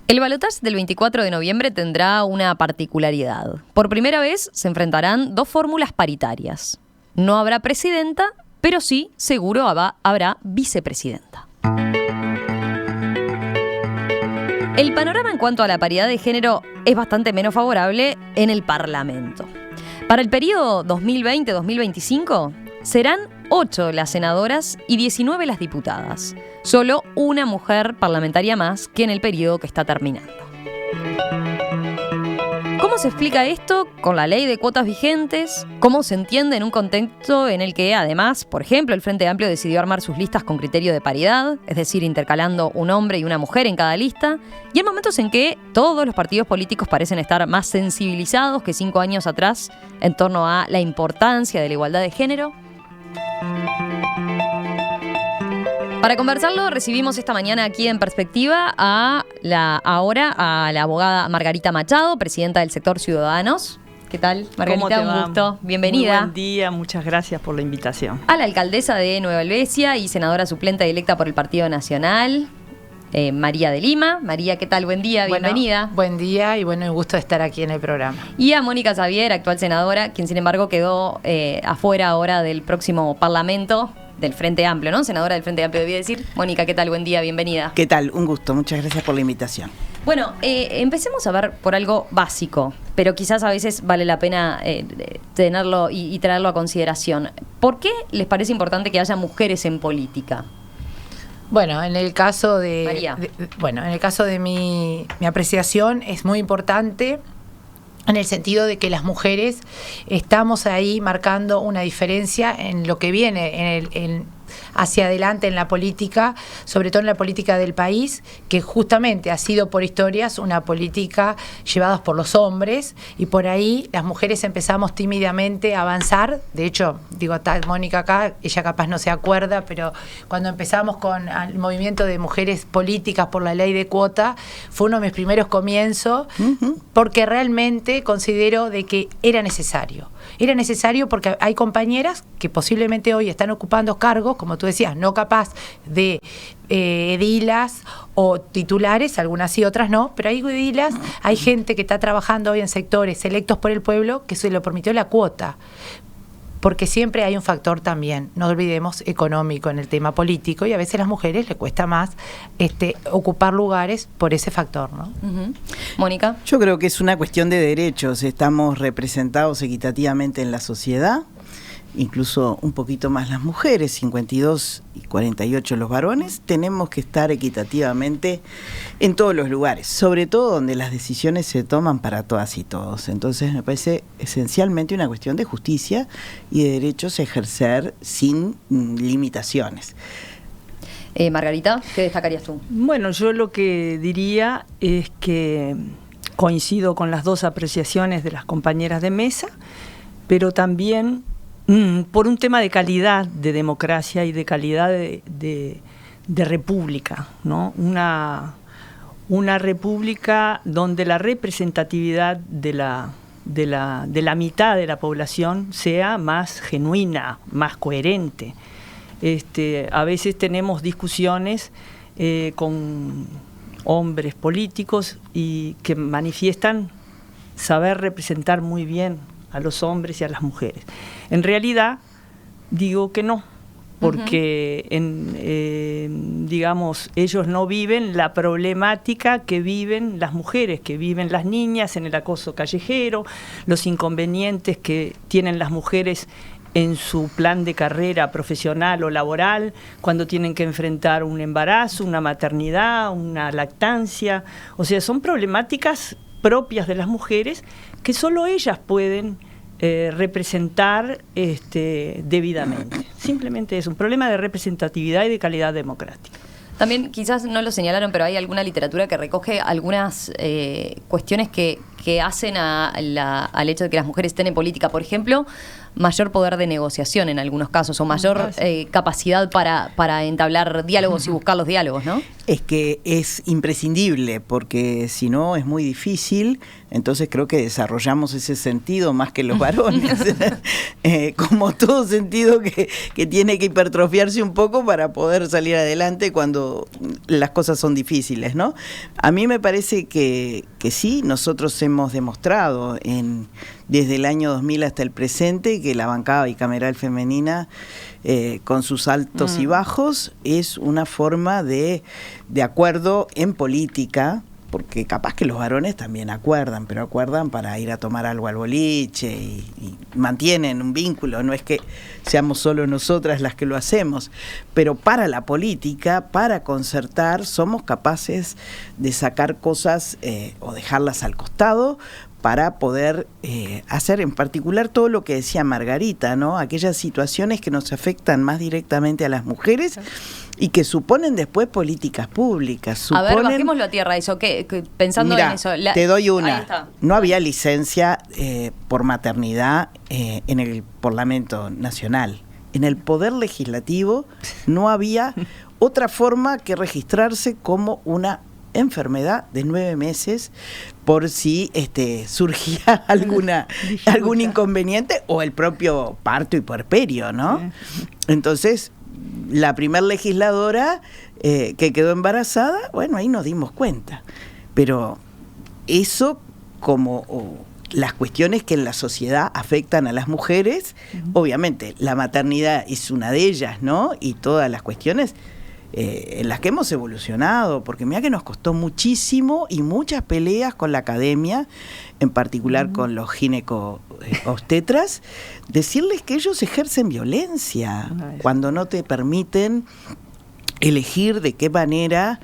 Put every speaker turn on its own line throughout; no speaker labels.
El balotaje del 24 de noviembre tendrá una particularidad. Por primera vez se enfrentarán dos fórmulas paritarias. No habrá presidenta, pero sí, seguro habrá vicepresidenta. El panorama en cuanto a la paridad de género es bastante menos favorable en el Parlamento. Para el periodo 2020-2025 serán 8 las senadoras y 19 las diputadas. Solo una mujer parlamentaria más que en el periodo que está terminando. ¿Cómo se explica esto con la ley de cuotas vigentes? ¿Cómo se entiende en un contexto en el que, además, por ejemplo, el Frente Amplio decidió armar sus listas con criterio de paridad, es decir, intercalando un hombre y una mujer en cada lista, y en momentos en que todos los partidos políticos parecen estar más sensibilizados que 5 años atrás en torno a la importancia de la igualdad de género? Para conversarlo, recibimos esta mañana aquí en Perspectiva a la abogada Margarita Machado, presidenta del sector Ciudadanos. ¿Qué tal, Margarita? Un gusto. Bienvenida.
Muy buen día, muchas gracias por la invitación.
A la alcaldesa de Nueva Helvecia y senadora suplente electa por el Partido Nacional, María de Lima. María, ¿qué tal? Buen día, bienvenida.
Buen día y un gusto estar aquí en el programa.
Y a Mónica Xavier, actual senadora, quien sin embargo quedó afuera ahora del próximo Parlamento del Frente Amplio, ¿no? Senadora del Frente Amplio, debía decir. Mónica, ¿qué tal? Buen día, bienvenida.
¿Qué tal? Un gusto, muchas gracias por la invitación.
Bueno, empecemos a ver por algo básico, pero quizás a veces vale la pena tenerlo y traerlo a consideración. ¿Por qué les parece importante que haya mujeres en política?
Bueno, en el caso de
María.
En el caso de mi apreciación es muy importante en el sentido de que las mujeres estamos ahí marcando una diferencia en lo que viene hacia adelante en la política, sobre todo en la política del país, que justamente ha sido por historias una política llevada por los hombres, y por ahí las mujeres empezamos tímidamente a avanzar. De hecho, digo, está Mónica acá, ella capaz no se acuerda, pero cuando empezamos con el movimiento de mujeres políticas por la ley de cuota, fue uno de mis primeros comienzos, porque realmente considero de que era necesario. Era necesario porque hay compañeras que posiblemente hoy están ocupando cargos, como tú decías, no capaz de edilas o titulares, algunas sí, otras no, pero hay edilas, hay gente que está trabajando hoy en sectores electos por el pueblo que se lo permitió la cuota. Porque siempre hay un factor también, no olvidemos, económico en el tema político, y a veces a las mujeres les cuesta más ocupar lugares por ese factor, ¿no?
Mónica.
Yo creo que es una cuestión de derechos. Estamos representados equitativamente en la sociedad, incluso un poquito más las mujeres, 52 y 48 los varones. Tenemos que estar equitativamente en todos los lugares, sobre todo donde las decisiones se toman para todas y todos. Entonces me parece esencialmente una cuestión de justicia y de derechos a ejercer sin limitaciones.
Margarita, ¿qué destacarías tú?
Bueno, yo lo que diría es que coincido con las dos apreciaciones de las compañeras de mesa, pero también por un tema de calidad de democracia y de calidad de república, ¿no? Una república donde la representatividad de la mitad de la población sea más genuina, más coherente. A veces tenemos discusiones con hombres políticos y que manifiestan saber representar muy bien a los hombres y a las mujeres. En realidad, digo que no, porque digamos, ellos no viven la problemática que viven las mujeres, que viven las niñas en el acoso callejero, los inconvenientes que tienen las mujeres en su plan de carrera profesional o laboral, cuando tienen que enfrentar un embarazo, una maternidad, una lactancia. O sea, son problemáticas propias de las mujeres que solo ellas pueden representar debidamente. Simplemente es un problema de representatividad y de calidad democrática.
También, quizás no lo señalaron, pero hay alguna literatura que recoge algunas cuestiones que hacen al hecho de que las mujeres estén en política. Por ejemplo, mayor poder de negociación en algunos casos, o mayor capacidad para entablar diálogos y buscar los diálogos, ¿no?
Es que es imprescindible, porque si no es muy difícil Entonces creo que desarrollamos ese sentido más que los varones, como todo sentido que tiene que hipertrofiarse un poco para poder salir adelante cuando las cosas son difíciles, ¿no? A mí me parece que sí, nosotros hemos demostrado desde el año 2000 hasta el presente que la bancada bicameral femenina, con sus altos y bajos, es una forma de acuerdo en política, porque capaz que los varones también acuerdan, pero acuerdan para ir a tomar algo al boliche y mantienen un vínculo, no es que seamos solo nosotras las que lo hacemos, pero para la política, para concertar, somos capaces de sacar cosas o dejarlas al costado para poder hacer en particular todo lo que decía Margarita, ¿no? Aquellas situaciones que nos afectan más directamente a las mujeres y que suponen después políticas públicas.
A ver, bajémoslo a tierra eso, pensando en eso.
Te doy una. No había licencia por maternidad en el Parlamento Nacional. En el Poder Legislativo no había otra forma que registrarse como una enfermedad de 9 meses por si surgía algún inconveniente o el propio parto y puerperio, ¿no? Entonces, la primer legisladora que quedó embarazada, bueno, ahí nos dimos cuenta. Pero eso como las cuestiones que en la sociedad afectan a las mujeres, obviamente la maternidad es una de ellas, ¿no? Y todas las cuestiones en las que hemos evolucionado, porque mira que nos costó muchísimo y muchas peleas con la academia, en particular con los ginecobstetras, decirles que ellos ejercen violencia cuando no te permiten elegir de qué manera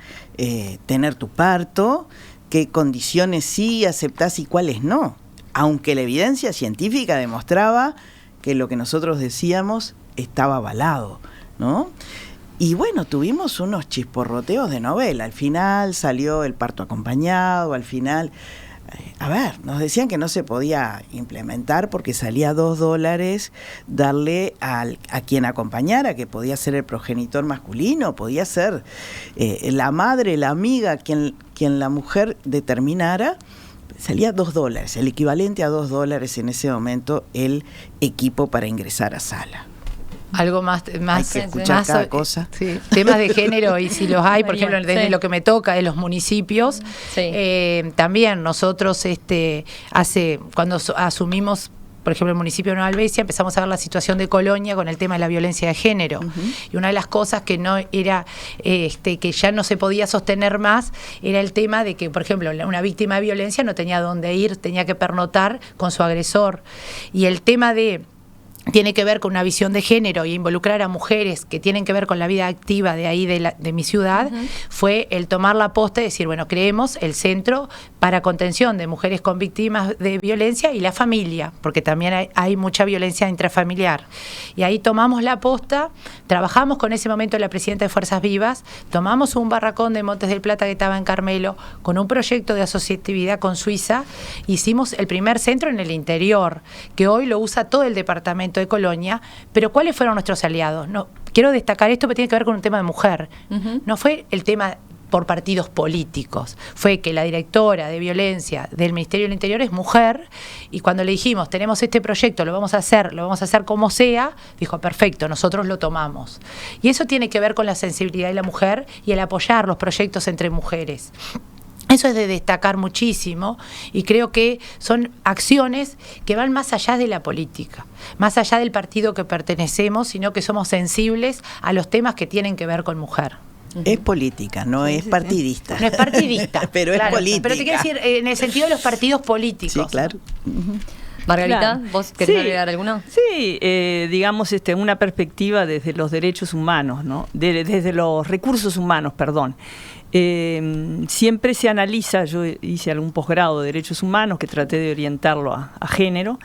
tener tu parto, qué condiciones sí aceptás y cuáles no, aunque la evidencia científica demostraba que lo que nosotros decíamos estaba avalado, ¿no? Y bueno, tuvimos unos chisporroteos de novela. Al final salió el parto acompañado, al final... nos decían que no se podía implementar porque salía $2 darle a quien acompañara, que podía ser el progenitor masculino, podía ser la madre, la amiga, quien la mujer determinara. Salía $2, el equivalente a $2 en ese momento el equipo para ingresar a sala.
Algo más
hay que escuchar cada cosa.
Sí, temas de género, y si los hay, por ejemplo, desde lo que me toca de los municipios, también nosotros cuando asumimos, por ejemplo, el municipio de Nueva Albesia, empezamos a ver la situación de Colonia con el tema de la violencia de género. Y una de las cosas que no era, que ya no se podía sostener más, era el tema de que, por ejemplo, una víctima de violencia no tenía dónde ir, tenía que pernoctar con su agresor. Y el tema tiene que ver con una visión de género y involucrar a mujeres que tienen que ver con la vida activa de ahí de mi ciudad, fue el tomar la posta y decir, bueno, creemos el centro para contención de mujeres con víctimas de violencia y la familia, porque también hay mucha violencia intrafamiliar. Y ahí tomamos la posta, trabajamos con ese momento la presidenta de Fuerzas Vivas, tomamos un barracón de Montes del Plata que estaba en Carmelo, con un proyecto de asociatividad con Suiza, hicimos el primer centro en el interior, que hoy lo usa todo el departamento de Colonia. Pero ¿cuáles fueron nuestros aliados? No, quiero destacar esto, porque tiene que ver con un tema de mujer. No fue el tema por partidos políticos, fue que la directora de violencia del Ministerio del Interior es mujer, y cuando le dijimos, tenemos este proyecto, lo vamos a hacer como sea, dijo, perfecto, nosotros lo tomamos. Y eso tiene que ver con la sensibilidad de la mujer y el apoyar los proyectos entre mujeres. Eso es de destacar muchísimo, y creo que son acciones que van más allá de la política, más allá del partido que pertenecemos, sino que somos sensibles a los temas que tienen que ver con mujer.
Es política, no es partidista.
No es partidista,
pero claro, es política.
Pero te quiero decir, en el sentido de los partidos políticos.
Sí, claro.
Margarita, ¿vos querés agregar alguno?
Sí, digamos, una perspectiva desde los derechos humanos, ¿no? Desde los recursos humanos, perdón. Siempre se analiza, yo hice algún posgrado de derechos humanos que traté de orientarlo a género,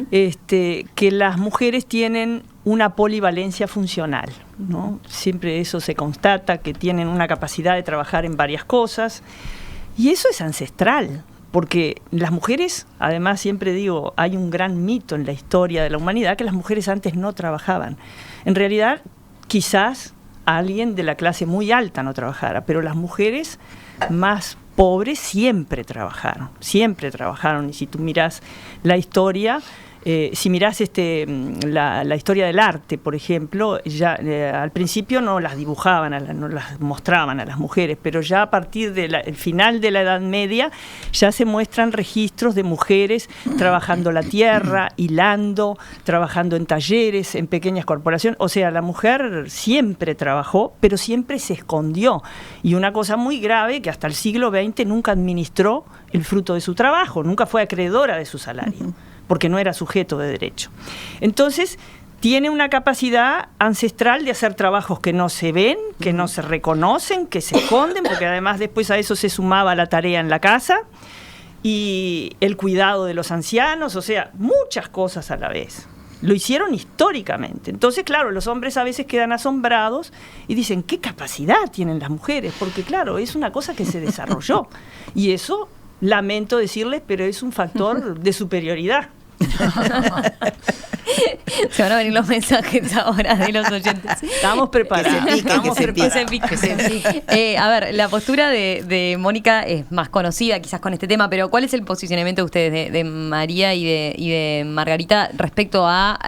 que las mujeres tienen una polivalencia funcional, ¿no? Siempre eso se constata, que tienen una capacidad de trabajar en varias cosas, y eso es ancestral, porque las mujeres, además siempre digo, hay un gran mito en la historia de la humanidad, que las mujeres antes no trabajaban. En realidad, quizás alguien de la clase muy alta no trabajara, pero las mujeres más pobres siempre trabajaron, y si tú mirás la historia, si mirás la historia del arte, por ejemplo, ya al principio no las dibujaban, no las mostraban a las mujeres, pero ya a partir del final de la Edad Media ya se muestran registros de mujeres trabajando la tierra, hilando, trabajando en talleres, en pequeñas corporaciones. O sea, la mujer siempre trabajó, pero siempre se escondió. Y una cosa muy grave, que hasta el siglo XX nunca administró el fruto de su trabajo, nunca fue acreedora de su salario, porque no era sujeto de derecho. Entonces, tiene una capacidad ancestral de hacer trabajos que no se ven, que no se reconocen, que se esconden, porque además después a eso se sumaba la tarea en la casa y el cuidado de los ancianos, o sea, muchas cosas a la vez. Lo hicieron históricamente. Entonces, claro, los hombres a veces quedan asombrados y dicen, ¿qué capacidad tienen las mujeres? Porque, claro, es una cosa que se desarrolló. Y eso, lamento decirles, pero es un factor de superioridad.
Se van a venir los mensajes ahora de los oyentes.
Estamos preparados.
Que se pique. A ver, la postura de Mónica es más conocida quizás con este tema, pero ¿cuál es el posicionamiento de ustedes, de María y de Margarita, respecto a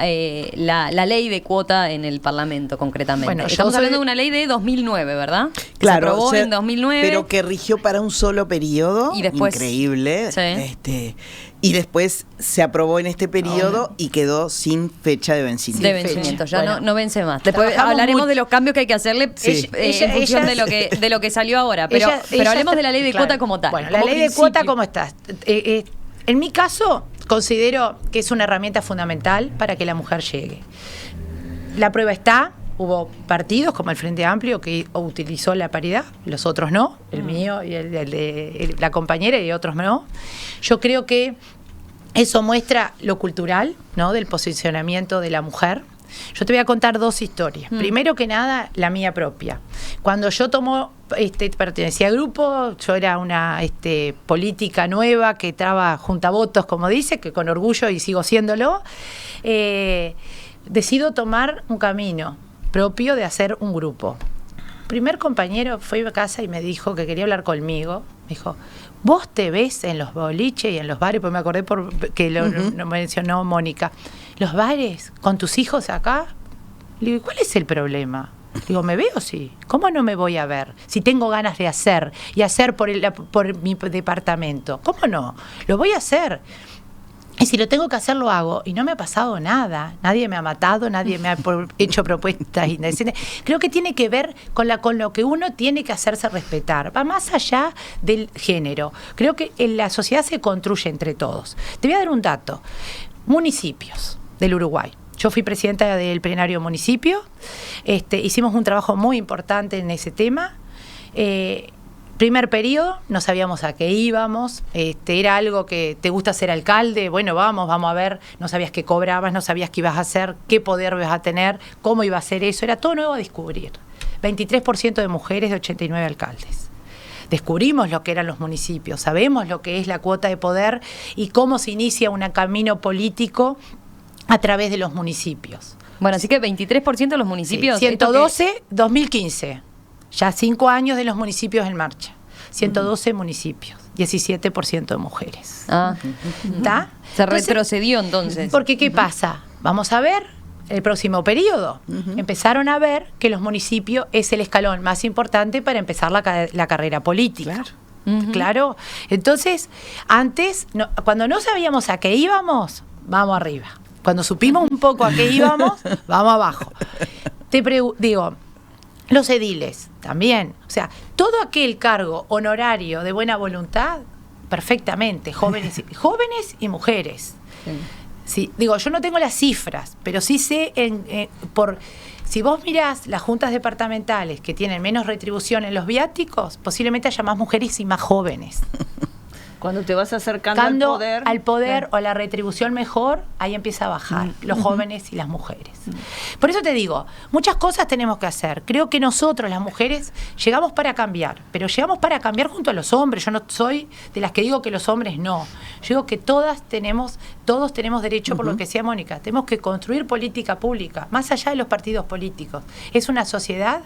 la ley de cuota en el Parlamento concretamente?
Bueno,
estamos hablando de una ley de 2009, ¿verdad?
Claro,
se aprobó en 2009.
Pero que rigió para un solo periodo.
Y después,
increíble.
Sí.
Y después se aprobó en este periodo y quedó sin fecha de vencimiento.
De vencimiento, ya
bueno,
no vence más. Después hablaremos de los cambios que hay que hacerle en función de lo que salió ahora. Pero hablemos de la ley de cuota como tal.
Bueno, la ley de cuota como está. En mi caso, considero que es una herramienta fundamental para que la mujer llegue. La prueba está. Hubo partidos como el Frente Amplio que utilizó la paridad, los otros no, el mío y el de la compañera y otros no. Yo creo que eso muestra lo cultural, ¿no?, del posicionamiento de la mujer. Yo te voy a contar dos historias. Primero que nada, la mía propia. Cuando yo pertenecía al grupo, yo era una política nueva que estaba junta votos, como dice, que con orgullo y sigo siéndolo, decido tomar un camino propio de hacer un grupo. Primer compañero fue a casa y me dijo que quería hablar conmigo. Me dijo, ¿vos te ves en los boliches y en los bares? Pues me acordé que lo mencionó Mónica. ¿Los bares con tus hijos acá? Le digo, ¿cuál es el problema? Digo, ¿me veo? Sí. ¿Cómo no me voy a ver? Si tengo ganas de hacer y hacer por mi departamento. ¿Cómo no? Lo voy a hacer. Y si lo tengo que hacer, lo hago. Y no me ha pasado nada. Nadie me ha matado, nadie me ha hecho propuestas indecentes. Creo que tiene que ver con lo que uno tiene que hacerse respetar. Va más allá del género. Creo que en la sociedad se construye entre todos. Te voy a dar un dato. Municipios del Uruguay. Yo fui presidenta del plenario municipio. Hicimos un trabajo muy importante en ese tema. Primer periodo, no sabíamos a qué íbamos, era algo que te gusta ser alcalde, bueno, vamos a ver, no sabías qué cobrabas, no sabías qué ibas a hacer, qué poder ibas a tener, cómo iba a ser eso, era todo nuevo a descubrir. 23% de mujeres de 89 alcaldes. Descubrimos lo que eran los municipios, sabemos lo que es la cuota de poder y cómo se inicia un camino político a través de los municipios.
Bueno, así que 23% de los municipios...
Sí, 112, 2015. Ya 5 años de los municipios en marcha. 112 municipios, 17% de mujeres. ¿Está?
Se retrocedió entonces.
Porque ¿qué pasa? Vamos a ver el próximo periodo. Empezaron a ver que los municipios es el escalón más importante para empezar la carrera política. Claro. Claro. Entonces, antes, cuando no sabíamos a qué íbamos, vamos arriba. Cuando supimos un poco a qué íbamos, vamos abajo. Digo, los ediles también, o sea, todo aquel cargo honorario de buena voluntad, perfectamente, jóvenes y mujeres. Sí, digo, yo no tengo las cifras, pero sí sé si vos mirás las juntas departamentales que tienen menos retribución en los viáticos, posiblemente haya más mujeres y más jóvenes.
Cuando te vas acercando
al poder o a la retribución mejor, ahí empieza a bajar los jóvenes y las mujeres. Por eso te digo, muchas cosas tenemos que hacer. Creo que nosotros, las mujeres, llegamos para cambiar, pero llegamos para cambiar junto a los hombres. Yo no soy de las que digo que los hombres no. Yo digo que todos tenemos derecho, por lo que decía Mónica, tenemos que construir política pública, más allá de los partidos políticos. Es una sociedad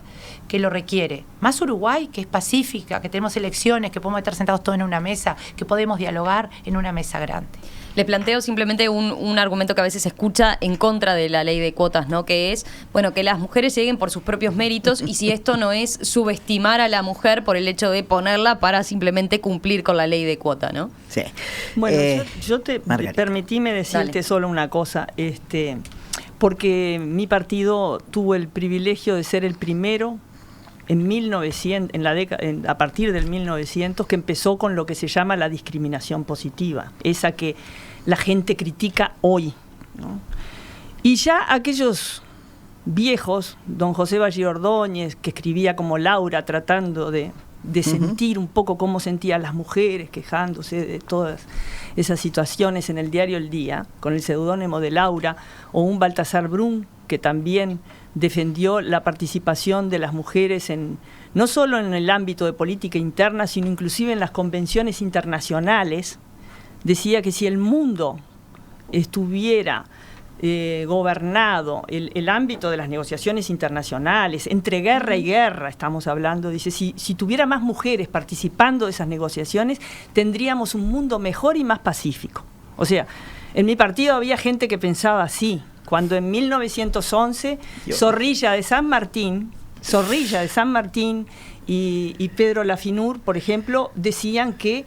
que lo requiere. Más Uruguay, que es pacífica, que tenemos elecciones, que podemos estar sentados todos en una mesa, que podemos dialogar en una mesa grande.
Le planteo simplemente un argumento que a veces se escucha en contra de la ley de cuotas, ¿no? Que es, bueno, que las mujeres lleguen por sus propios méritos y si esto no es subestimar a la mujer por el hecho de ponerla para simplemente cumplir con la ley de cuota, ¿no?
Sí.
Bueno,
Margarita.
permitime decirte
Dale.
solo una cosa, porque mi partido tuvo el privilegio de ser el primero en 1900, a partir del 1900, que empezó con lo que se llama la discriminación positiva, esa que la gente critica hoy, ¿no? Y ya aquellos viejos, don José Valle Ordóñez, que escribía como Laura, tratando de sentir un poco cómo sentían las mujeres, quejándose de todas esas situaciones en el diario El Día, con el seudónimo de Laura, o un Baltasar Brum, que también defendió la participación de las mujeres no solo en el ámbito de política interna, sino inclusive en las convenciones internacionales. Decía que si el mundo estuviera gobernado, el ámbito de las negociaciones internacionales, entre guerra y guerra estamos hablando, dice, si tuviera más mujeres participando de esas negociaciones, tendríamos un mundo mejor y más pacífico. O sea, en mi partido había gente que pensaba así, cuando en 1911 Zorrilla de San Martín y Pedro Lafinur, por ejemplo, decían que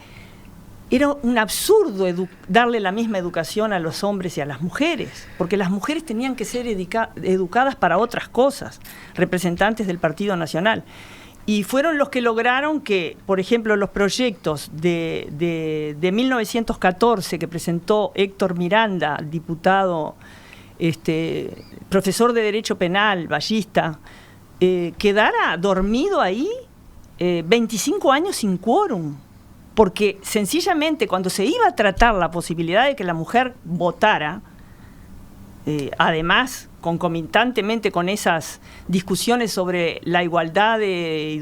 era un absurdo darle la misma educación a los hombres y a las mujeres, porque las mujeres tenían que ser educadas para otras cosas, representantes del Partido Nacional. Y fueron los que lograron que, por ejemplo, los proyectos de 1914 que presentó Héctor Miranda, diputado, profesor de Derecho Penal, vallista, quedara dormido ahí 25 años sin quórum. Porque sencillamente cuando se iba a tratar la posibilidad de que la mujer votara, además concomitantemente con esas discusiones sobre la igualdad de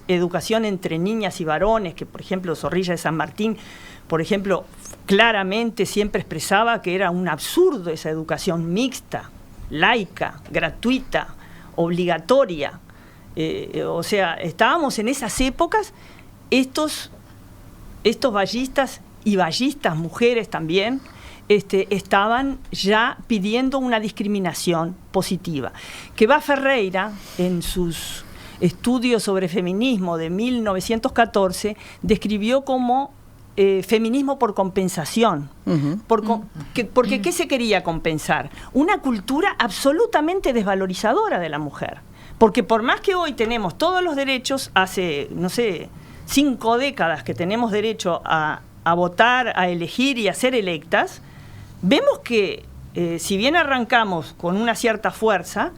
educación entre niñas y varones, que por ejemplo Zorrilla de San Martín, por ejemplo, claramente siempre expresaba que era un absurdo esa educación mixta, laica, gratuita, obligatoria. O sea, estábamos en esas épocas, estos vallistas y vallistas, mujeres también, estaban ya pidiendo una discriminación positiva. Que va Ferreira, en sus estudios sobre feminismo de 1914, describió como feminismo por compensación. Porque ¿qué se quería compensar? Una cultura absolutamente desvalorizadora de la mujer. Porque por más que hoy tenemos todos los derechos, hace, 5 décadas que tenemos derecho a votar, a elegir y a ser electas, vemos que si bien arrancamos con una cierta fuerza,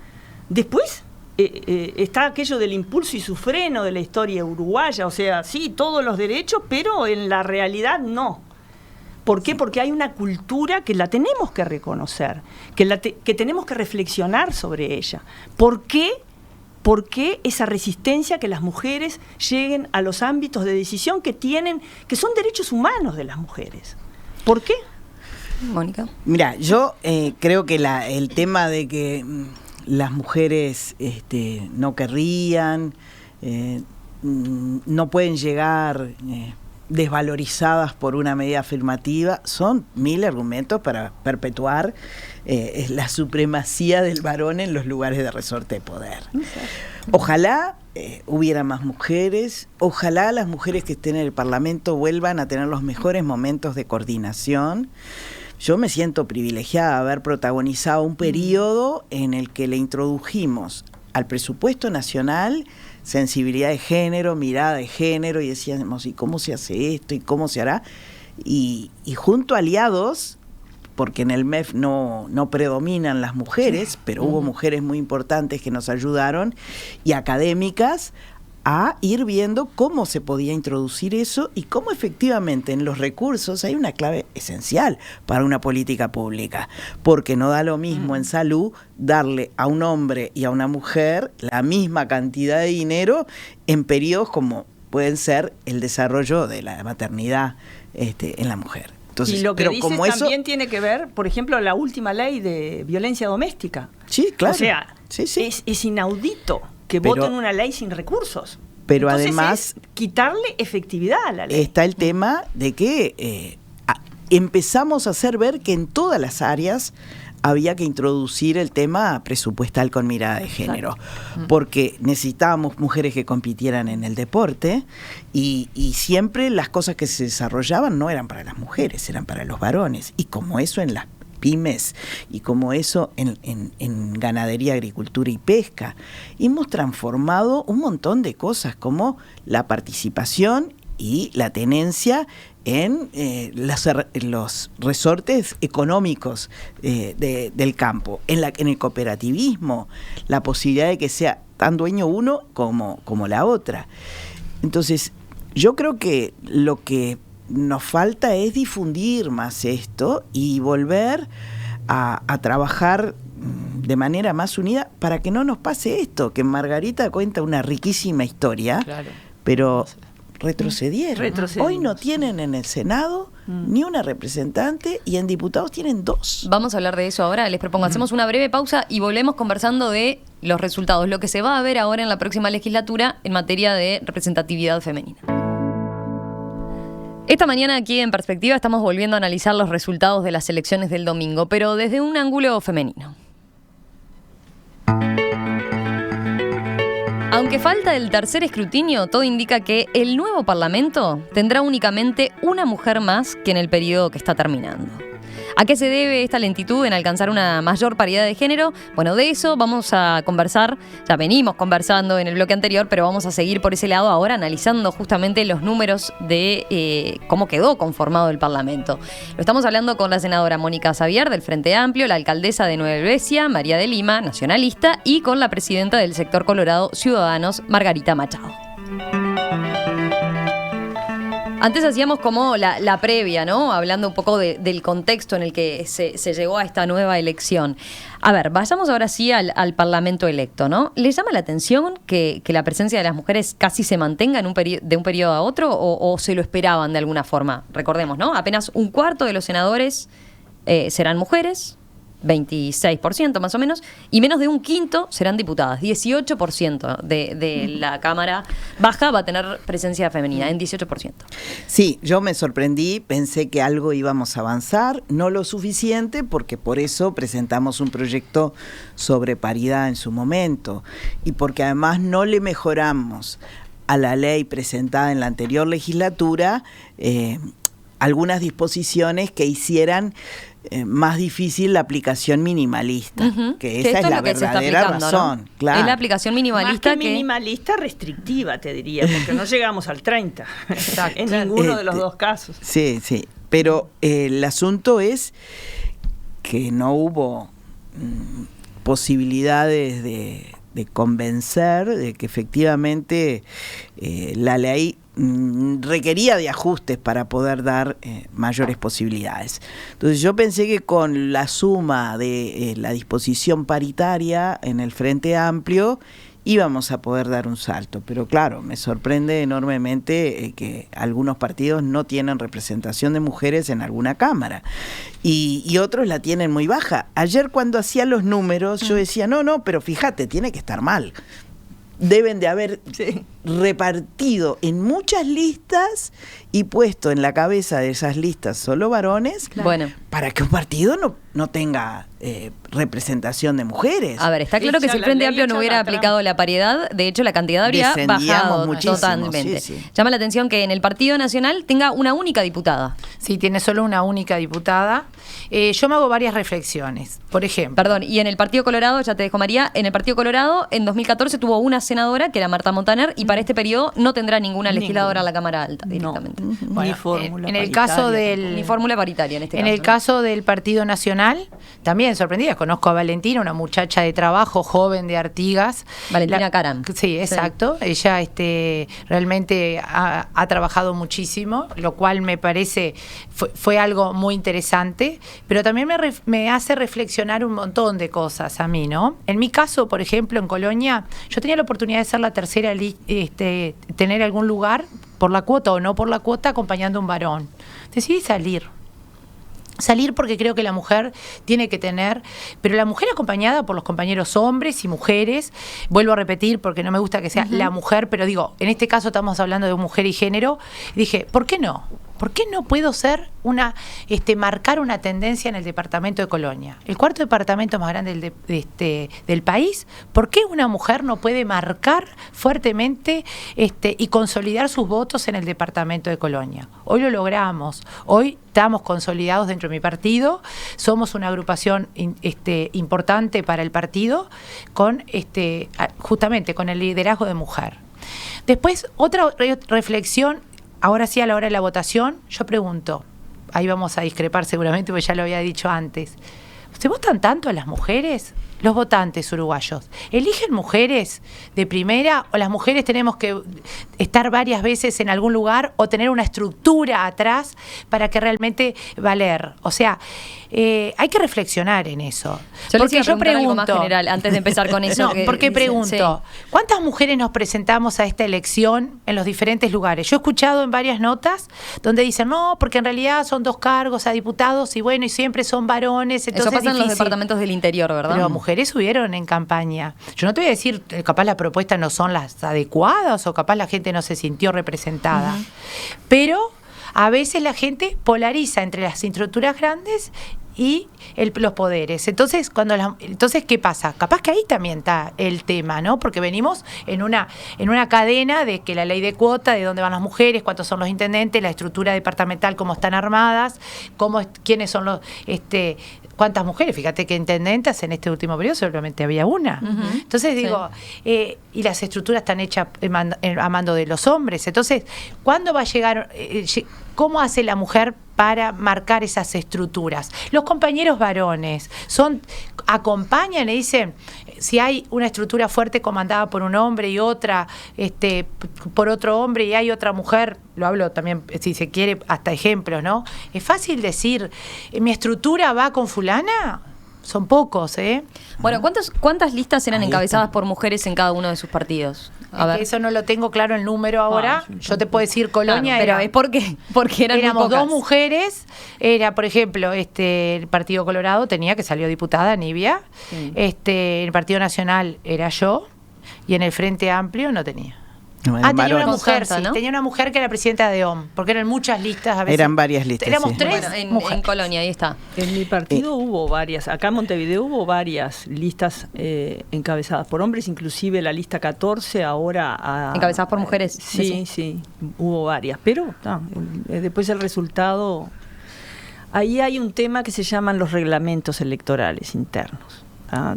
después está aquello del impulso y su freno de la historia uruguaya, o sea, sí, todos los derechos, pero en la realidad no. ¿Por qué? Porque hay una cultura que la tenemos que reconocer, que tenemos que reflexionar sobre ella. ¿Por qué esa resistencia que las mujeres lleguen a los ámbitos de decisión que son derechos humanos de las mujeres? ¿Por qué?
Mónica.
Mira, yo creo que el tema de que las mujeres no querrían, no pueden llegar desvalorizadas por una medida afirmativa, son 1000 argumentos para perpetuar la supremacía del varón en los lugares de resorte de poder. Ojalá hubiera más mujeres, ojalá las mujeres que estén en el Parlamento vuelvan a tener los mejores momentos de coordinación. Yo me siento privilegiada de haber protagonizado un periodo en el que le introdujimos al presupuesto nacional sensibilidad de género, mirada de género, y decíamos, ¿y cómo se hace esto? ¿Y cómo se hará? Y junto a aliados, porque en el MEF no predominan las mujeres, pero hubo mujeres muy importantes que nos ayudaron, y académicas, a ir viendo cómo se podía introducir eso y cómo efectivamente en los recursos hay una clave esencial para una política pública, porque no da lo mismo en salud darle a un hombre y a una mujer la misma cantidad de dinero en periodos como pueden ser el desarrollo de la maternidad en la mujer. Entonces,
y lo que dices
como eso,
también tiene que ver, por ejemplo, la última ley de violencia doméstica.
Sí, claro.
O sea,
sí.
Es inaudito que voten una ley sin recursos.
Pero
Entonces
además
es quitarle efectividad a la ley.
está el tema de que empezamos a hacer ver que en todas las áreas había que introducir el tema presupuestal con mirada de género, porque necesitábamos mujeres que compitieran en el deporte y siempre las cosas que se desarrollaban no eran para las mujeres, eran para los varones, y como eso en las pymes y como eso en ganadería, agricultura y pesca. Hemos transformado un montón de cosas como la participación y la tenencia en los resortes económicos del campo, en el cooperativismo, la posibilidad de que sea tan dueño uno como la otra. Entonces, yo creo que lo que nos falta es difundir más esto y volver a trabajar de manera más unida para que no nos pase esto, que Margarita cuenta una riquísima historia,
Claro.
pero retrocedieron.
Retrocedimos.
Hoy no tienen en el Senado ni una representante y en diputados tienen 2.
Vamos a hablar de eso ahora. Les propongo, hacemos una breve pausa y volvemos conversando de los resultados, lo que se va a ver ahora en la próxima legislatura en materia de representatividad femenina. Esta mañana aquí en Perspectiva estamos volviendo a analizar los resultados de las elecciones del domingo, pero desde un ángulo femenino. Aunque falta el tercer escrutinio, todo indica que el nuevo Parlamento tendrá únicamente una mujer más que en el periodo que está terminando. ¿A qué se debe esta lentitud en alcanzar una mayor paridad de género? Bueno, de eso vamos a conversar, ya venimos conversando en el bloque anterior, pero vamos a seguir por ese lado ahora analizando justamente los números de cómo quedó conformado el Parlamento. Lo estamos hablando con la senadora Mónica Xavier del Frente Amplio, la alcaldesa de Nueva Helvecia, María de Lima, nacionalista, y con la presidenta del sector Colorado Ciudadanos, Margarita Machado. Antes hacíamos como la previa, ¿no? Hablando un poco del contexto en el que se llegó a esta nueva elección. A ver, vayamos ahora sí al Parlamento electo, ¿no? ¿Les llama la atención que la presencia de las mujeres casi se mantenga de un periodo a otro o se lo esperaban de alguna forma? Recordemos, ¿no? Apenas un cuarto de los senadores serán mujeres, 26% más o menos, y menos de un quinto serán diputadas. 18% de la Cámara Baja va a tener presencia femenina, en 18%.
Sí, yo me sorprendí, pensé que algo íbamos a avanzar, no lo suficiente, porque por eso presentamos un proyecto sobre paridad en su momento, y porque además no le mejoramos a la ley presentada en la anterior legislatura algunas disposiciones que hicieran más difícil la aplicación minimalista, que esa es la verdadera razón.
¿No?
Claro.
Es la aplicación minimalista
Más que minimalista, restrictiva, te diría, porque no llegamos al 30 en ninguno de los dos casos.
Sí, sí, pero el asunto es que no hubo posibilidades de convencer de que efectivamente la ley requería de ajustes para poder dar mayores posibilidades. Entonces yo pensé que con la suma de la disposición paritaria en el Frente Amplio íbamos a poder dar un salto, pero claro, me sorprende enormemente que algunos partidos no tienen representación de mujeres en alguna cámara y otros la tienen muy baja. Ayer cuando hacía los números yo decía, no, pero fíjate, tiene que estar mal. Deben de haber repartido en muchas listas y puesto en la cabeza de esas listas solo varones,
bueno,
para que un partido no tenga representación de mujeres.
A ver, está claro que si el Frente Amplio no hubiera aplicado la paridad, de hecho la cantidad habría bajado
muchísimo,
totalmente.
Sí.
Llama la atención que en el Partido Nacional tenga una única diputada.
Sí, tiene solo una única diputada. Yo me hago varias reflexiones. Por ejemplo.
Perdón, y en el Partido Colorado, ya te dejo María, en el Partido Colorado en 2014 tuvo una senadora, que era Marta Montaner, y para este periodo no tendrá ninguna legisladora a la Cámara Alta directamente.
Bueno,
ni fórmula
en el
paritaria,
caso del
Ni fórmula paritaria en este caso.
En el caso del Partido Nacional, también sorprendida, conozco a Valentina, una muchacha de trabajo, joven de Artigas.
Valentina Caram.
Sí, exacto. Sí. Ella realmente ha trabajado muchísimo, lo cual me parece fue algo muy interesante, pero también me hace reflexionar un montón de cosas a mí, ¿no? En mi caso, por ejemplo, en Colonia, yo tenía la oportunidad de ser la tercera, tener algún lugar por la cuota o no por la cuota, acompañando a un varón. Decidí salir. Salir porque creo que la mujer tiene que tener, pero la mujer acompañada por los compañeros hombres y mujeres, vuelvo a repetir porque no me gusta que sea la mujer, pero digo, en este caso estamos hablando de mujer y género, dije, ¿por qué no? ¿Por qué no puedo ser marcar una tendencia en el departamento de Colonia? El cuarto departamento más grande del país. ¿Por qué una mujer no puede marcar fuertemente y consolidar sus votos en el departamento de Colonia? Hoy lo logramos. Hoy estamos consolidados dentro de mi partido. Somos una agrupación importante para el partido con justamente con el liderazgo de mujer. Después, otra reflexión. Ahora sí, a la hora de la votación, yo pregunto, ahí vamos a discrepar seguramente, porque ya lo había dicho antes, ¿se votan tanto a las mujeres? Los votantes uruguayos, ¿eligen mujeres de primera o las mujeres tenemos que estar varias veces en algún lugar o tener una estructura atrás para que realmente valer? O sea, hay que reflexionar en eso.
Porque yo pregunto algo más general antes de empezar con eso.
No, porque pregunto, ¿cuántas mujeres nos presentamos a esta elección en los diferentes lugares? Yo he escuchado en varias notas donde dicen, no, porque en realidad son 2 cargos a diputados y bueno, y siempre son varones. Entonces
eso pasa en los departamentos del interior, ¿verdad?
Pero mujeres subieron en campaña. Yo no te voy a decir, capaz las propuestas no son las adecuadas o capaz la gente no se sintió representada. Pero a veces la gente polariza entre las estructuras grandes y los poderes. Entonces, entonces, ¿qué pasa? Capaz que ahí también está el tema, ¿no? Porque venimos en una cadena de que la ley de cuota, de dónde van las mujeres, cuántos son los intendentes, la estructura departamental, cómo están armadas, quiénes son los cuántas mujeres. Fíjate que intendentes en este último periodo solamente había una. Entonces digo, y las estructuras están hechas a mando de los hombres. Entonces, ¿cuándo va a llegar? ¿Cómo hace la mujer para marcar esas estructuras? Los compañeros varones acompañan y dicen, si hay una estructura fuerte comandada por un hombre y otra por otro hombre y hay otra mujer, lo hablo también, si se quiere, hasta ejemplos, ¿no? Es fácil decir, ¿mi estructura va con fulana? Son pocos, ¿eh?
Bueno, ¿cuántas listas eran encabezadas por mujeres en cada uno de sus partidos?
A ver. Eso no lo tengo claro el número ahora. Yo te puedo decir Colonia.
Claro, pero es porque
éramos 2 mujeres. Era, por ejemplo, el Partido Colorado tenía, que salió diputada, Nibia. Sí. El Partido Nacional era yo. Y en el Frente Amplio no tenía. Tenía una mujer, sí, ¿no? Tenía una mujer que era presidenta de OM, porque eran muchas listas a veces.
Eran varias listas.
Éramos 3
bueno, en Colonia, ahí está.
En mi partido hubo varias, acá en Montevideo hubo varias listas encabezadas por hombres, inclusive la lista 14 ahora...
¿Encabezadas por mujeres?
Sí, hubo varias, pero después el resultado... Ahí hay un tema que se llaman los reglamentos electorales internos.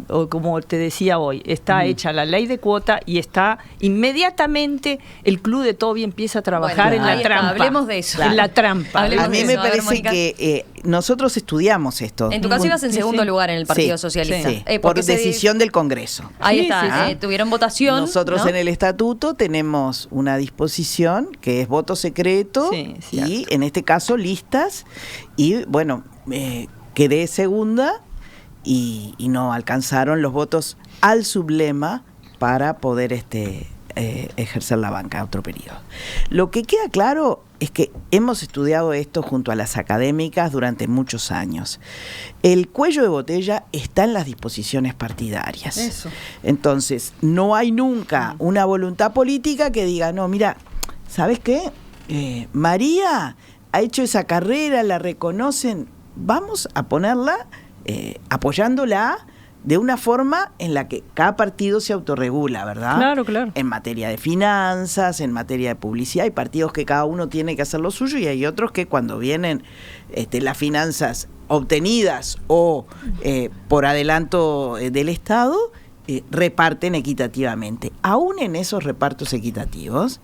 O como te decía hoy, está hecha la ley de cuota y está inmediatamente el Club de Toby empieza a trabajar en la trampa.
Hablemos de eso.
En la trampa.
A mí me parece que nosotros estudiamos esto.
En tu caso ibas en segundo lugar en el Partido Socialista.
Sí, por decisión del Congreso.
Ahí está, tuvieron votación.
Nosotros en el estatuto tenemos una disposición que es voto secreto y en este caso listas y bueno, quedé segunda. Y no alcanzaron los votos al sublema para poder ejercer la banca otro periodo. Lo que queda claro es que hemos estudiado esto junto a las académicas durante muchos años. El cuello de botella está en las disposiciones partidarias.
Eso.
Entonces, no hay nunca una voluntad política que diga, no, mira, ¿sabes qué? María ha hecho esa carrera, la reconocen, vamos a ponerla... apoyándola de una forma en la que cada partido se autorregula, ¿verdad?
Claro.
En materia de finanzas, en materia de publicidad, hay partidos que cada uno tiene que hacer lo suyo y hay otros que cuando vienen las finanzas obtenidas o por adelanto del Estado, reparten equitativamente. Aún en esos repartos equitativos,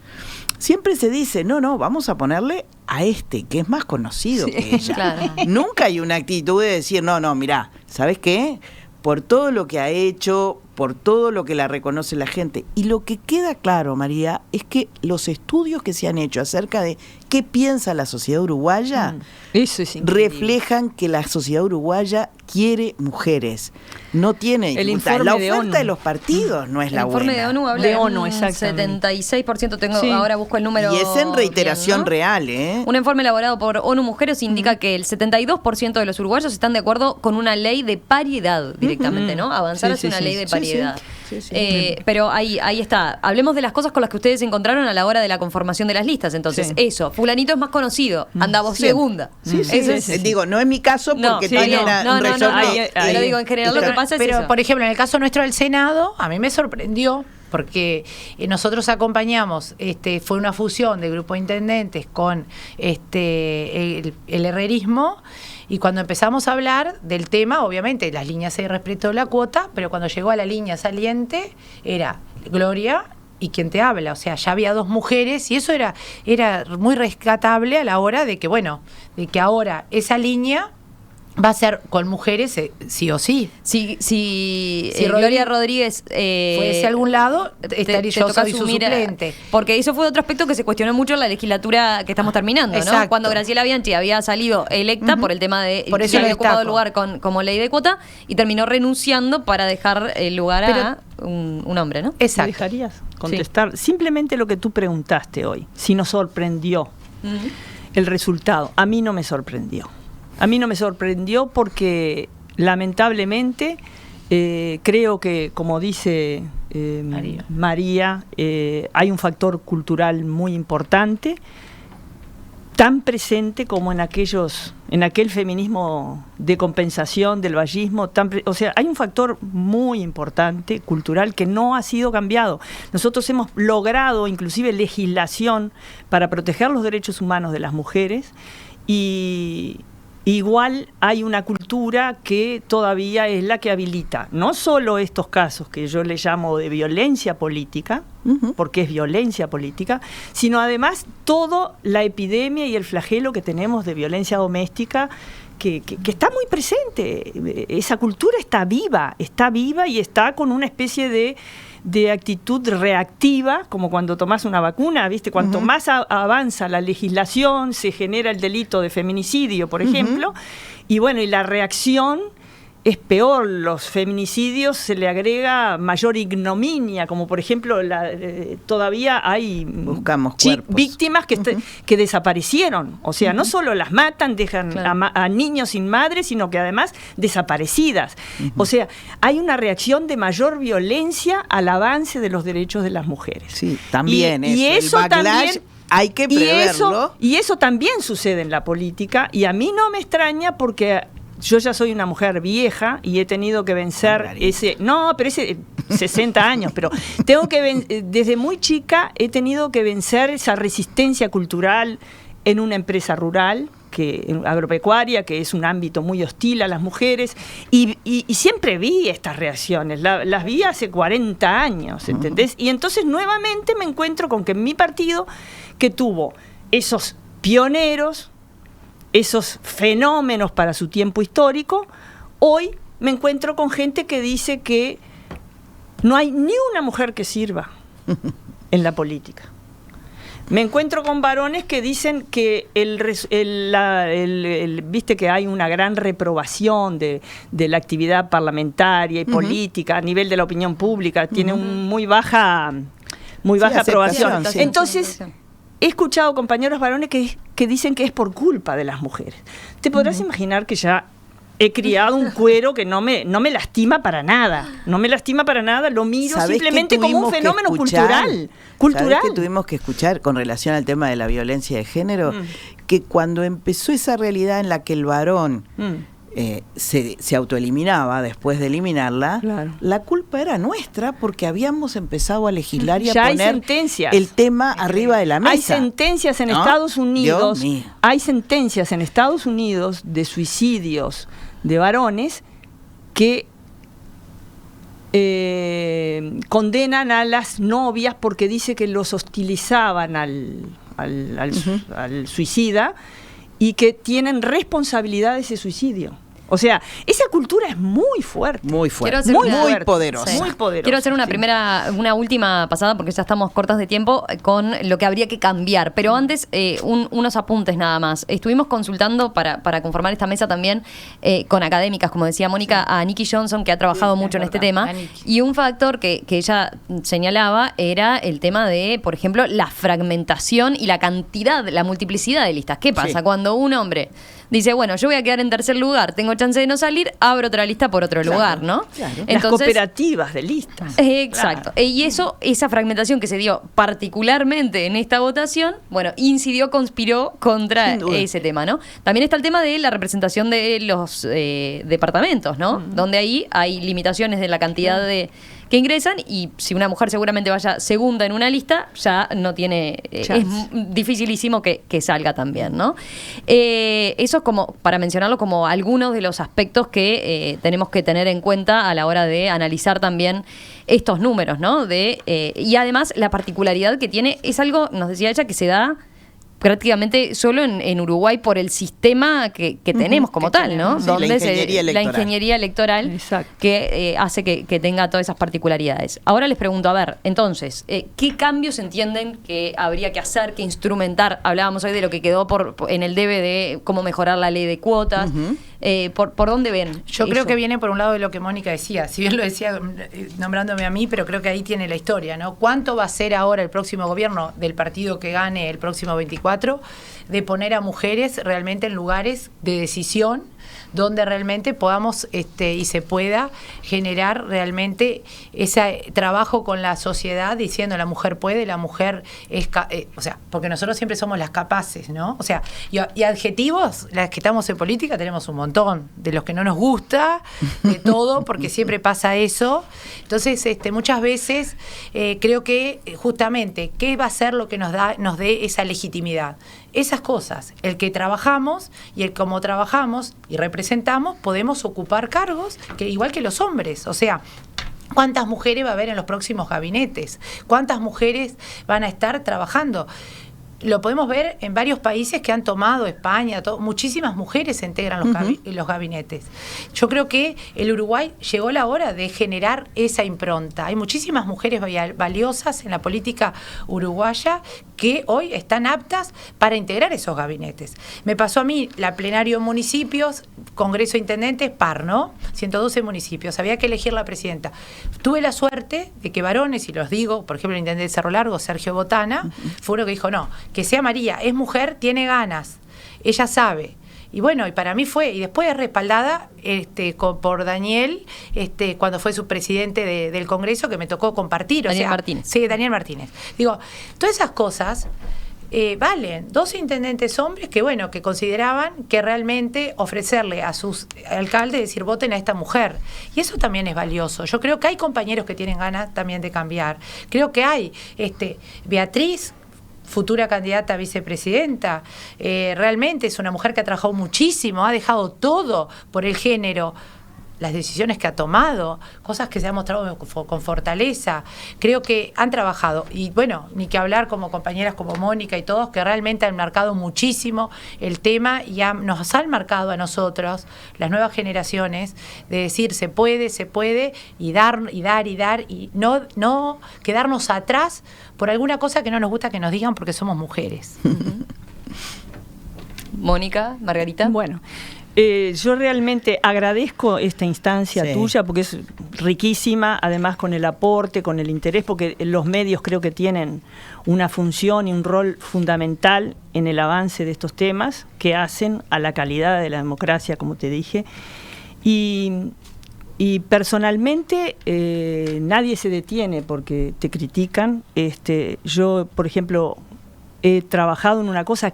siempre se dice, no, vamos a ponerle a que es más conocido que ella.
Claro.
Nunca hay una actitud de decir, no, mirá, ¿sabes qué? Por todo lo que ha hecho, por todo lo que la reconoce la gente. Y lo que queda claro, María, es que los estudios que se han hecho acerca de qué piensa la sociedad uruguaya
eso es
reflejan que la sociedad uruguaya quiere mujeres. No tiene
El
dificultad.
informe
La
de
oferta
ONU.
de los partidos no es la buena.
El informe de ONU habla
De
de
ONU,
un
exactamente.
76%,
Sí.
ahora busco el número
Y es en reiteración
bien, ¿no?
real, ¿eh?
Un informe elaborado por ONU Mujeres indica que el 72% de los uruguayos están de acuerdo con una ley de paridad directamente, ¿no? Avanzar
Sí,
hacia
sí,
una
sí.
ley de
Sí,
paridad.
sí. Sí,
Pero ahí está. Hablemos de las cosas con las que ustedes se encontraron a la hora de la conformación de las listas. Entonces,
Sí.
eso, fulanito es más conocido, anda vos
Siempre.
segunda.
Sí, sí,
Eso
sí.
es-
Digo, no es mi caso
No,
porque
sí,
tiene
no,
un
no,
resorte.
pero digo, en general lo que pasa es
pero
eso.
por ejemplo, en el caso nuestro del Senado, a mí me sorprendió porque nosotros acompañamos, fue una fusión de grupo de intendentes con el herrerismo, y cuando empezamos a hablar del tema, obviamente las líneas se respetó la cuota, pero cuando llegó a la línea saliente era Gloria y quien te habla, o sea, ya había 2 mujeres y eso era muy rescatable a la hora de que, bueno, de que ahora esa línea va a ser con mujeres sí o sí.
Si
Si
Gloria Rodríguez
fuese a algún lado, estaría yo
toca
soy su
asumir,
suplente.
porque eso fue otro aspecto que se cuestionó mucho en la legislatura que estamos terminando, ¿no?
Exacto.
Cuando Graciela Bianchi había salido electa por el tema de
Por eso
ya
lo
había ocupado el
destaco.
lugar como ley de cuota y terminó renunciando para dejar el lugar a un hombre, ¿no?
¿Me
Exacto.
dejarías contestar? Simplemente lo que tú preguntaste hoy, si nos sorprendió el resultado. A mí no me sorprendió. A mí no me sorprendió porque lamentablemente creo que, como dice María, hay un factor cultural muy importante, tan presente como en aquel feminismo de compensación del vallismo, o sea, hay un factor muy importante cultural que no ha sido cambiado. Nosotros hemos logrado inclusive legislación para proteger los derechos humanos de las mujeres y igual hay una cultura que todavía es la que habilita no solo estos casos que yo le llamo de violencia política, porque es violencia política, sino además toda la epidemia y el flagelo que tenemos de violencia doméstica que está muy presente. Esa cultura está viva y está con una especie de actitud reactiva, como cuando tomás una vacuna, ¿viste? Cuanto más avanza la legislación, se genera el delito de feminicidio, por ejemplo, y bueno, y la reacción es peor. Los feminicidios se le agrega mayor ignominia, como por ejemplo todavía hay
Buscamos cuerpos.
víctimas que desaparecieron, o sea, no solo las matan, dejan a niños sin madre, sino que además desaparecidas. O sea, hay una reacción de mayor violencia al avance de los derechos de las mujeres.
Sí, también
y eso
el backlash
también
hay que preverlo.
y eso también sucede en la política, y a mí no me extraña porque yo ya soy una mujer vieja y he tenido que vencer ese 60 años, pero tengo que desde muy chica he tenido que vencer esa resistencia cultural en una empresa rural, agropecuaria, que es un ámbito muy hostil a las mujeres, y siempre vi estas reacciones, las vi hace 40 años, ¿entendés? Y entonces nuevamente me encuentro con que en mi partido, que tuvo esos pioneros, esos fenómenos para su tiempo histórico, hoy me encuentro con gente que dice que no hay ni una mujer que sirva en la política. Me encuentro con varones que dicen que viste que hay una gran reprobación de la actividad parlamentaria y política a nivel de la opinión pública, tiene muy baja aprobación.
aceptación, sí.
Entonces, he escuchado compañeros varones que dicen que es por culpa de las mujeres. Te podrás imaginar que ya he criado un cuero que no me lastima para nada. No me lastima para nada, lo miro simplemente como un fenómeno cultural.
¿Sabés que tuvimos que escuchar con relación al tema de la violencia de género? Que cuando empezó esa realidad en la que el varón se autoeliminaba después de eliminarla,
claro,
la culpa era nuestra porque habíamos empezado a legislar y a
ya
poner el tema arriba de la mesa.
Hay sentencias en Estados Unidos, de suicidios de varones que condenan a las novias porque dice que los hostilizaban al suicida y que tienen responsabilidad de ese suicidio. O sea, esa cultura es muy fuerte.
Muy fuerte,
Quiero hacer
muy
una-
poderosa.
Sí.
Muy poderosa.
Quiero hacer
Sí.
una última pasada porque ya estamos cortas de tiempo con lo que habría que cambiar. Pero antes, unos apuntes nada más. Estuvimos consultando para conformar esta mesa también con académicas, como decía Mónica, a Nikki Johnson, que ha trabajado mucho en este tema.
a Nikki.
Y un factor que ella señalaba era el tema de, por ejemplo, la fragmentación y la cantidad, la multiplicidad de listas. ¿Qué pasa
Sí.
cuando un hombre dice, bueno, yo voy a quedar en tercer lugar, tengo chance de no salir, abro otra lista por otro lugar, ¿no?
Claro.
Las cooperativas de listas.
Exacto. Y esa fragmentación que se dio particularmente en esta votación, bueno, conspiró contra
Sin duda.
ese tema, ¿no? También está el tema de la representación de los departamentos, ¿no? Donde ahí hay limitaciones de la cantidad de que ingresan y si una mujer seguramente vaya segunda en una lista, ya no tiene... es dificilísimo que salga también, ¿no? Eso es como, para mencionarlo, como algunos de los aspectos que tenemos que tener en cuenta a la hora de analizar también estos números, ¿no? Y además la particularidad que tiene es algo, nos decía ella, que se da prácticamente solo en Uruguay por el sistema que tenemos como tal, ¿no?
Sí, la ingeniería
la
electoral.
ingeniería electoral
Exacto.
que hace que tenga todas esas particularidades. Ahora les pregunto, a ver, entonces, ¿qué cambios entienden que habría que hacer, que instrumentar? Hablábamos hoy de lo que quedó en el debe de cómo mejorar la ley de cuotas. ¿Por dónde ven?
Yo creo
eso?
que viene por un lado de lo que Mónica decía, si bien lo decía nombrándome a mí, pero creo que ahí tiene la historia, ¿no? ¿Cuánto va a ser ahora el próximo gobierno del partido que gane el próximo 24 de poner a mujeres realmente en lugares de decisión donde realmente podamos y se pueda generar realmente ese trabajo con la sociedad diciendo la mujer puede, la mujer es... o sea, porque nosotros siempre somos las capaces, ¿no? O sea, y adjetivos, las que estamos en política tenemos un montón, de los que no nos gusta, de todo, porque siempre pasa eso. Entonces, muchas veces creo que justamente, ¿qué va a ser lo que nos dé esa legitimidad? Esas cosas, el que trabajamos y el cómo trabajamos y representamos, podemos ocupar cargos que igual que los hombres, o sea, ¿cuántas mujeres va a haber en los próximos gabinetes? ¿Cuántas mujeres van a estar trabajando? Lo podemos ver en varios países que han tomado, España, muchísimas mujeres se integran los gabinetes. Yo creo que el Uruguay llegó la hora de generar esa impronta. Hay muchísimas mujeres valiosas en la política uruguaya que hoy están aptas para integrar esos gabinetes. Me pasó a mí la plenario de municipios, Congreso de Intendentes, par, ¿no? 112 municipios, había que elegir la presidenta. Tuve la suerte de que varones, y los digo, por ejemplo el intendente de Cerro Largo, Sergio Botana, fue uno que dijo, no, que sea María, es mujer, tiene ganas, ella sabe. Y bueno, y para mí fue, y después es respaldada por Daniel, cuando fue su presidente del Congreso, que me tocó compartir.
Daniel Martínez.
Sí, Daniel Martínez. Digo, todas esas cosas valen. 12 intendentes hombres que, bueno, que consideraban que realmente ofrecerle a sus alcaldes, decir, voten a esta mujer. Y eso también es valioso. Yo creo que hay compañeros que tienen ganas también de cambiar. Creo que hay, Beatriz, futura candidata a vicepresidenta, realmente es una mujer que ha trabajado muchísimo, ha dejado todo por el género, las decisiones que ha tomado, cosas que se han mostrado con fortaleza. Creo que han trabajado, y bueno, ni que hablar como compañeras como Mónica y todos, que realmente han marcado muchísimo el tema y nos han marcado a nosotros, las nuevas generaciones, de decir se puede, y dar, y no quedarnos atrás por alguna cosa que no nos gusta que nos digan porque somos mujeres.
Mónica, Margarita.
Bueno, yo realmente agradezco esta instancia tuya porque es riquísima, además con el aporte, con el interés, porque los medios creo que tienen una función y un rol fundamental en el avance de estos temas que hacen a la calidad de la democracia, como te dije. Y personalmente nadie se detiene porque te critican. Yo, por ejemplo, he trabajado en una cosa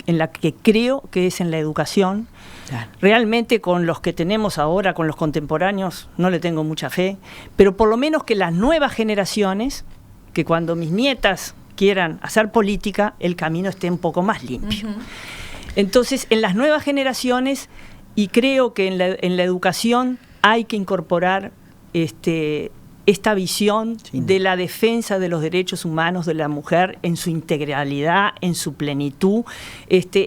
en la que creo que es en la educación. Claro. Realmente con los que tenemos ahora, con los contemporáneos, no le tengo mucha fe, pero por lo menos que las nuevas generaciones, que cuando mis nietas quieran hacer política, el camino esté un poco más limpio. Entonces, en las nuevas generaciones, y creo que en la educación hay que incorporar esta visión
Sí.
de la defensa de los derechos humanos de la mujer en su integralidad, en su plenitud.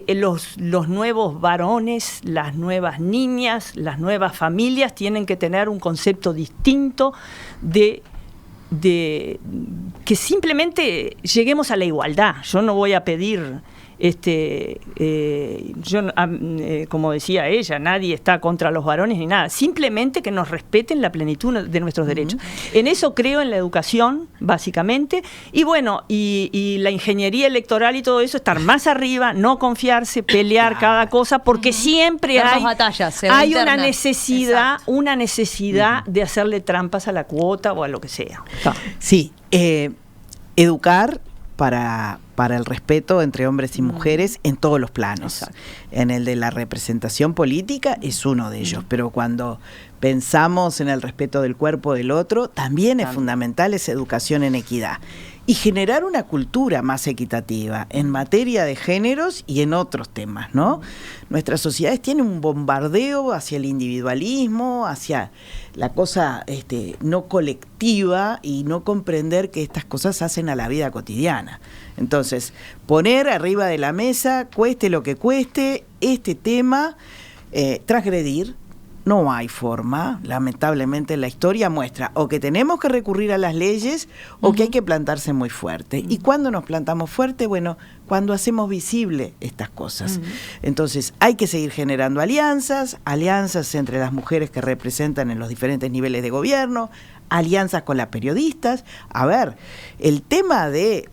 Los nuevos varones, las nuevas niñas, las nuevas familias tienen que tener un concepto distinto de que simplemente lleguemos a la igualdad. Yo no voy a pedir, como decía ella, nadie está contra los varones ni nada, simplemente que nos respeten la plenitud de nuestros derechos. En eso creo, en la educación, básicamente, y bueno, y la ingeniería electoral y todo eso, estar más arriba, no confiarse, pelear cada cosa, porque siempre
Dar las
hay
batallas,
una
internas.
necesidad,
Exacto.
una necesidad de hacerle trampas a la cuota o a lo que sea.
Sí, educar para el respeto entre hombres y mujeres en todos los planos.
Exacto.
En el de la representación política es uno de ellos, pero cuando pensamos en el respeto del cuerpo del otro, también es fundamental esa educación en equidad. Y generar una cultura más equitativa en materia de géneros y en otros temas, ¿no? Nuestras sociedades tienen un bombardeo hacia el individualismo, hacia la cosa no colectiva y no comprender que estas cosas hacen a la vida cotidiana. Entonces, poner arriba de la mesa, cueste lo que cueste, este tema, transgredir. No hay forma, lamentablemente la historia muestra o que tenemos que recurrir a las leyes o que hay que plantarse muy fuerte. ¿Y cuándo nos plantamos fuerte? Bueno, cuando hacemos visible estas cosas. Entonces hay que seguir generando alianzas entre las mujeres que representan en los diferentes niveles de gobierno, alianzas con las periodistas. A ver, el tema de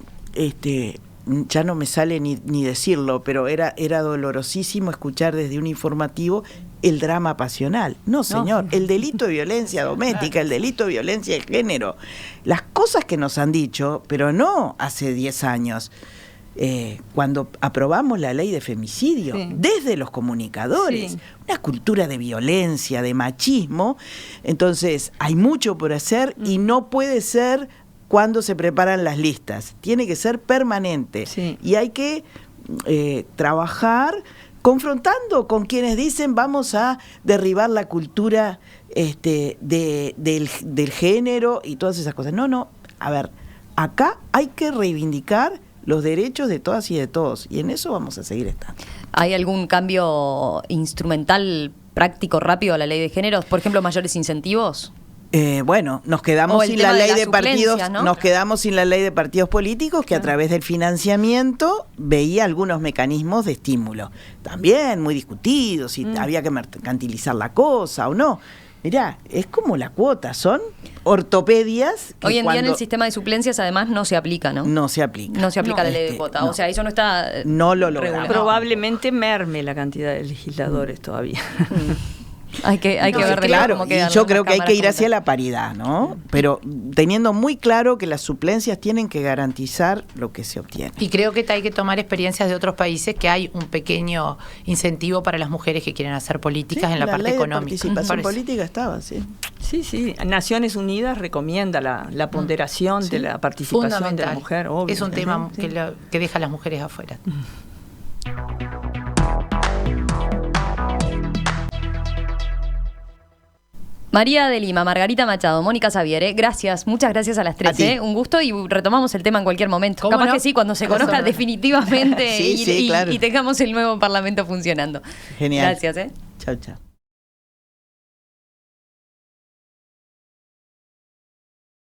ya no me sale ni decirlo, pero era dolorosísimo escuchar desde un informativo el drama pasional. No, señor, el delito de violencia doméstica, el delito de violencia de género, las cosas que nos han dicho, pero no hace 10 años, cuando aprobamos la ley de femicidio, desde los comunicadores, una cultura de violencia, de machismo. Entonces, hay mucho por hacer y no puede ser cuando se preparan las listas, tiene que ser permanente y hay que trabajar confrontando con quienes dicen vamos a derribar la cultura del género y todas esas cosas. No, a ver, acá hay que reivindicar los derechos de todas y de todos, y en eso vamos a seguir estando.
¿Hay algún cambio instrumental, práctico, rápido a la ley de géneros? Por ejemplo, mayores incentivos.
Bueno, nos quedamos sin la ley de partidos,
¿no?
Nos quedamos sin la ley de partidos políticos que a través del financiamiento veía algunos mecanismos de estímulo. También muy discutidos, si había que mercantilizar la cosa o no. Mirá, es como la cuota, son ortopedias.
Hoy en día en el sistema de suplencias además no se aplica, ¿no?
No se aplica.
No se aplica la ley de cuota, o sea, eso no está
no lo logramos.
regulado.
Probablemente merme la cantidad de legisladores todavía.
Hay que ver
claro,
cómo quedan.
y yo creo que hay que ir
cámaras
hacia la paridad, ¿no? Pero teniendo muy claro que las suplencias tienen que garantizar lo que se obtiene.
Y creo que hay que tomar experiencias de otros países, que hay un pequeño incentivo para las mujeres que quieren hacer políticas en la parte
ley de
económica.
participación política estaba, sí.
Sí. Naciones Unidas recomienda la ponderación de la participación de la mujer. Obvio.
Es un tema que deja a las mujeres afuera.
María de Lima, Margarita Machado, Mónica Xavier, gracias, muchas gracias a las tres, un gusto, y retomamos el tema en cualquier momento. Capaz que sí, cuando se conozca definitivamente
claro.
y tengamos el nuevo Parlamento funcionando.
Genial.
Gracias.
Chau.